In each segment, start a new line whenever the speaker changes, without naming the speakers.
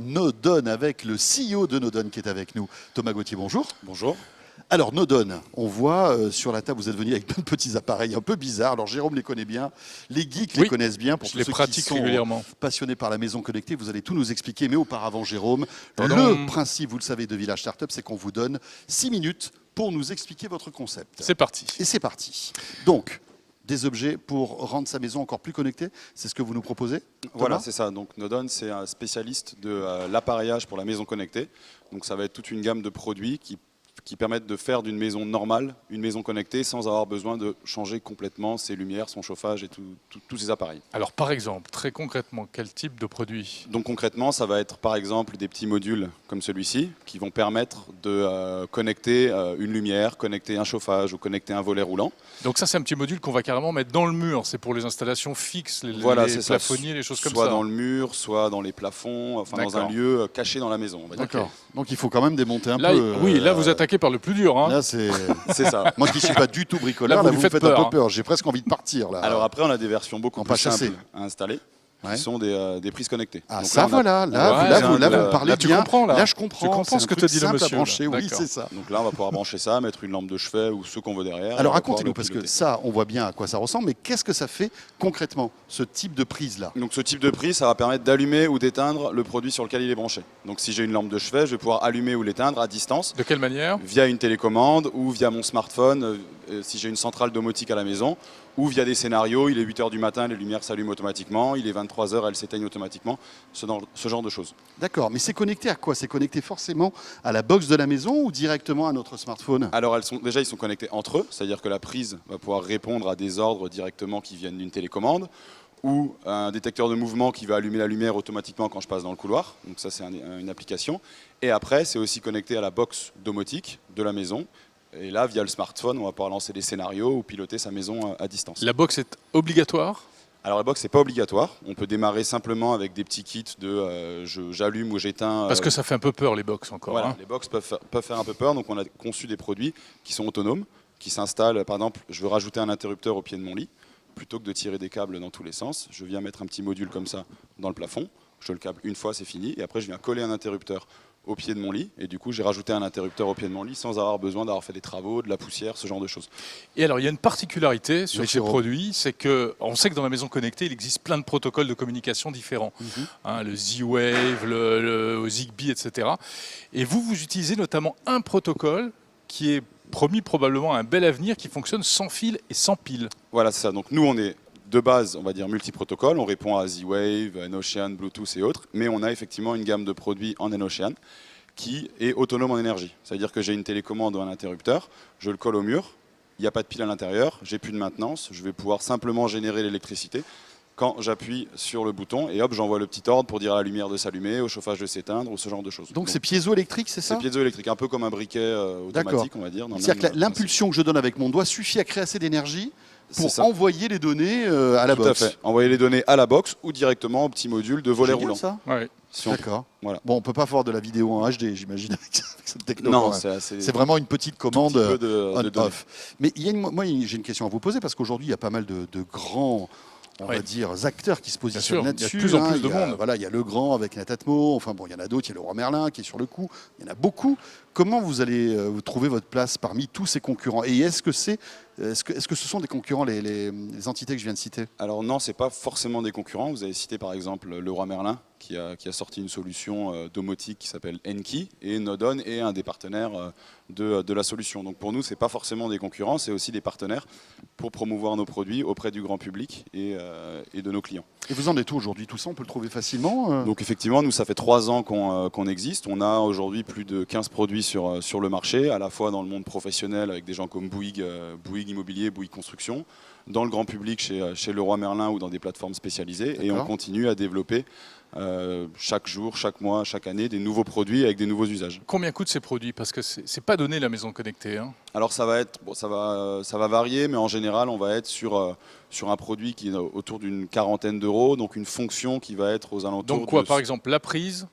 Nodon avec le CEO de Nodon qui est avec nous. Thomas Gauthier, bonjour.
Bonjour.
Alors Nodon, on voit sur la table, vous êtes venu avec plein de petits appareils un peu bizarres. Alors Jérôme les connaît bien, les geeks les connaissent bien. Pour
je
tous
les
ceux
pratique
qui sont
régulièrement.
passionnés par la maison connectée, vous allez tout nous expliquer. Mais auparavant, Jérôme,
Pardon.
le principe, vous le savez, de Village Startup, c'est qu'on vous donne 6 minutes pour nous expliquer votre concept.
C'est parti.
Et c'est parti. Donc, des objets pour rendre sa maison encore plus connectée, c'est ce que vous nous proposez,
Voilà,
Thomas ?
c'est ça. Donc Nodon, c'est un spécialiste de l'appareillage pour la maison connectée. Donc ça va être toute une gamme de produits qui permettent de faire d'une maison normale une maison connectée sans avoir besoin de changer complètement ses lumières, son chauffage et tous ses appareils.
Alors par exemple, très concrètement, quel type de produit?
Donc concrètement, ça va être par exemple des petits modules comme celui-ci qui vont permettre de connecter une lumière, connecter un chauffage ou connecter un volet roulant.
Donc ça, c'est un petit module qu'on va carrément mettre dans le mur. C'est pour les installations fixes, les
C'est
plafonniers, les choses comme ça.
Soit dans le mur, soit dans les plafonds, enfin dans un lieu caché dans la maison. On va dire.
D'accord. Donc il faut quand même démonter un
Là,
peu.
oui, là vous attaquez par le plus dur. Hein.
Là, c'est
ça.
Moi qui ne suis pas du tout bricoleur,
Là,
là,
vous
vous
lui
me
faites
faites un
peur,
peu peur. J'ai presque envie de partir. Là.
Alors après, on a des versions beaucoup
En
plus
pas chasser.
simples à installer,
Ouais.
qui sont des prises connectées.
Ah,
Donc
ça
là, on a-
voilà, là vous parlez
là, tu
bien.
comprends, là.
Je comprends.
Tu comprends
C'est
ce
un
que te
truc
dit le
simple à
monsieur,
brancher,
là.
oui,
D'accord.
c'est ça.
Donc là, on va pouvoir brancher ça, mettre une lampe de chevet ou ce qu'on veut derrière.
Alors
On va pouvoir
racontez-nous,
le
parce que
piloter.
ça, on voit bien à quoi ça ressemble, mais qu'est-ce que ça fait concrètement, ce type de prise-là ?
Donc ce type de prise, ça va permettre d'allumer ou d'éteindre le produit sur lequel il est branché. Donc si j'ai une lampe de chevet, je vais pouvoir allumer ou l'éteindre à distance
De quelle manière?
via une télécommande ou via mon smartphone, si j'ai une centrale domotique à la maison, ou via des scénarios, il est 8h du matin, les lumières s'allument automatiquement, il est 23h, elles s'éteignent automatiquement, ce genre de choses.
D'accord, mais c'est connecté à quoi ? C'est connecté forcément à la box de la maison ou directement à notre smartphone ?
Alors ils sont connectés entre eux, c'est-à-dire que la prise va pouvoir répondre à des ordres directement qui viennent d'une télécommande, ou un détecteur de mouvement qui va allumer la lumière automatiquement quand je passe dans le couloir. Donc ça, c'est une application. Et après, c'est aussi connecté à la box domotique de la maison. Et là, via le smartphone, on va pouvoir lancer des scénarios ou piloter sa maison à distance.
La box est obligatoire?
Alors la box, c'est pas obligatoire. On peut démarrer simplement avec des petits kits de j'allume ou j'éteins.
Parce que ça fait un peu peur, les box, encore.
Voilà,
Hein.
les box peuvent faire un peu peur. Donc on a conçu des produits qui sont autonomes, qui s'installent. Par exemple, je veux rajouter un interrupteur au pied de mon lit. Plutôt que de tirer des câbles dans tous les sens, je viens mettre un petit module comme ça dans le plafond. Je le câble une fois, c'est fini. Et après, je viens coller un interrupteur au pied de mon lit. Et du coup, j'ai rajouté un interrupteur au pied de mon lit sans avoir besoin d'avoir fait des travaux, de la poussière, ce genre de choses.
Et alors, il y a une particularité sur
Oui,
ces
Jérôme.
produits, c'est qu'on sait que dans la maison connectée, il existe plein de protocoles de communication différents. Hein, le Z-Wave, le Zigbee, etc. Et vous utilisez notamment un protocole qui est promis probablement un bel avenir, qui fonctionne sans fil et sans pile.
Voilà, c'est ça. Donc nous, on est de base, on va dire multi-protocole. On répond à Z-Wave, N-Ocean, Bluetooth et autres. Mais on a effectivement une gamme de produits en N-Ocean qui est autonome en énergie. C'est-à-dire que j'ai une télécommande ou un interrupteur, je le colle au mur, il n'y a pas de pile à l'intérieur, j'ai plus de maintenance, je vais pouvoir simplement générer l'électricité quand j'appuie sur le bouton et hop, j'envoie le petit ordre pour dire à la lumière de s'allumer, au chauffage de s'éteindre ou ce genre de choses.
Donc c'est piézoélectrique, c'est ça ?
c'est piézoélectrique, un peu comme un briquet automatique, on va dire. dans le
C'est-à-dire que
même
l'impulsion que je donne avec mon doigt suffit à créer assez d'énergie
principe.
pour
C'est ça.
envoyer les données à la
Tout
box.
à fait. Envoyer les données à la box ou directement au petit module de volet
Génial,
roulant.
ça ?
Ouais.
Si on-
D'accord.
Voilà.
Bon, on peut pas faire de la vidéo en HD, j'imagine, avec cette techno.
Non,
quand même.
c'est assez.
C'est vraiment une petite
tout
commande
petit peu de données.
on-off. Mais il y a moi, j'ai une question à vous poser, parce qu'aujourd'hui, il y a pas mal de grands, on va dire, acteurs qui se positionnent
sûr, il y a de
là-dessus.
plus en plus de
Il y a-
monde.
Voilà, il y a Legrand avec Netatmo, enfin bon, il y en a d'autres, il y a le Roi Merlin qui est sur le coup, il y en a beaucoup. Comment vous allez vous trouver votre place parmi tous ces concurrents ? Et est-ce que ce sont des concurrents, les entités que je viens de citer ?
Alors non, c'est pas forcément des concurrents. Vous avez cité par exemple le Roi Merlin qui a sorti une solution domotique qui s'appelle Enki, et Nodon est un des partenaires de la solution. Donc pour nous, c'est pas forcément des concurrents, c'est aussi des partenaires pour promouvoir nos produits auprès du grand public et de nos clients.
Et vous en êtes où aujourd'hui ? Tout ça, on peut le trouver facilement
Donc effectivement, nous, ça fait 3 ans qu'on existe. On a aujourd'hui plus de 15 produits sur le marché, à la fois dans le monde professionnel avec des gens comme Bouygues, Bouygues Immobilier, Bouygues Construction, dans le grand public chez Leroy Merlin ou dans des plateformes spécialisées. Et on
D'accord.
continue à développer chaque jour, chaque mois, chaque année des nouveaux produits avec des nouveaux usages.
Combien coûtent ces produits? Parce que c'est pas donné, la maison connectée. Hein.
Alors ça va varier, mais en général, on va être sur un produit qui est autour d'une quarantaine d'euros, donc une fonction qui va être aux alentours
Donc quoi,
de...
par exemple, la prise,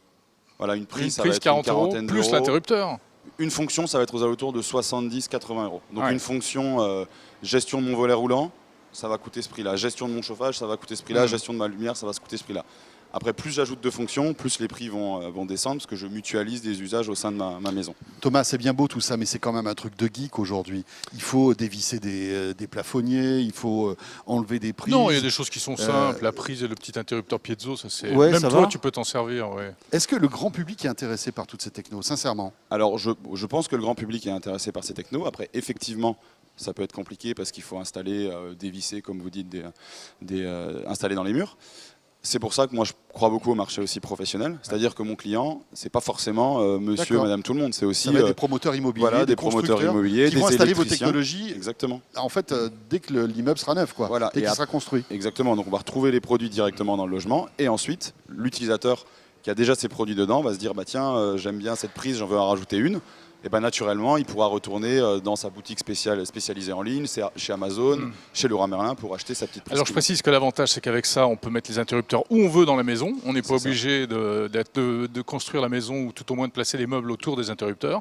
Voilà, une
une
prise, ça va
prise
être
40
une
euros,
quarantaine
plus
d'euros.
l'interrupteur.
Une fonction, ça va être aux alentours de 70-80 euros. Donc
Ouais.
une fonction gestion de mon volet roulant, ça va coûter ce prix-là. Gestion de mon chauffage, ça va coûter ce prix-là. Gestion de ma lumière, ça va se coûter ce prix-là. Après, plus j'ajoute de fonctions, plus les prix vont descendre parce que je mutualise des usages au sein de ma maison.
Thomas, c'est bien beau tout ça, mais c'est quand même un truc de geek aujourd'hui. Il faut dévisser des plafonniers, il faut enlever des prises.
Non, il y a des choses qui sont simples. La prise et le petit interrupteur piezo, ça c'est.
Ouais,
Même
ça
toi,
va.
tu peux t'en servir. Ouais.
Est-ce que le grand public est intéressé par toutes ces technos, sincèrement?
Alors, je pense que le grand public est intéressé par ces technos. Après, effectivement, ça peut être compliqué parce qu'il faut installer, dévisser, comme vous dites, installer dans les murs. C'est pour ça que moi je crois beaucoup au marché aussi professionnel. C'est-à-dire que mon client, c'est pas forcément monsieur,
D'accord.
madame, tout le monde. C'est aussi
Ça va être des promoteurs immobiliers,
voilà, des promoteurs
constructeurs
immobiliers,
qui
des
vont installer vos
électriciens.
technologies.
Exactement.
En fait, dès que l'immeuble sera neuf, quoi.
Voilà.
Dès
Et
qu'il
ap-
sera construit.
Exactement. Donc on va retrouver les produits directement dans le logement. Et ensuite, l'utilisateur qui a déjà ses produits dedans va se dire bah tiens, j'aime bien cette prise, j'en veux en rajouter une. Et ben naturellement, il pourra retourner dans sa boutique spécialisée en ligne, chez Amazon, chez Leroy Merlin pour acheter sa petite prise.
Alors je précise que l'avantage c'est qu'avec ça on peut mettre les interrupteurs où on veut dans la maison. On n'est pas
C'est ça.
obligé de construire la maison ou tout au moins de placer les meubles autour des interrupteurs.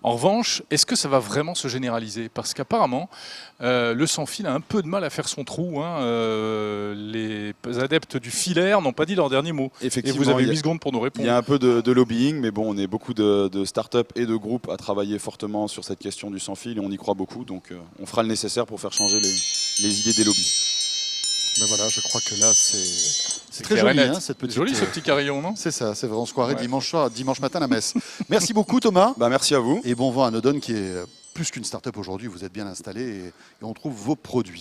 En revanche, est-ce que ça va vraiment se généraliser? Parce qu'apparemment, le sans-fil a un peu de mal à faire son trou. Hein. Les adeptes du filaire n'ont pas dit leur dernier mot. Et
Effectivement,
vous avez
il y a-
8 secondes pour nous
Il
répondre.
y a un peu de lobbying, mais bon, on est beaucoup de startups et de groupes à travailler fortement sur cette question du sans-fil et on y croit beaucoup. Donc on fera le nécessaire pour faire changer les idées des lobbies.
Ben voilà, je crois que là, c'est très
clair et
joli,
net.
hein, cette petite.
Joli ce petit carillon, non?
C'est ça, c'est vrai, on se croirait
Ouais.
dimanche soir, dimanche matin à la messe. Merci beaucoup, Thomas.
Bah, merci à vous.
Et bon vent à Nodon qui est plus qu'une start-up aujourd'hui. Vous êtes bien installé et on trouve vos produits.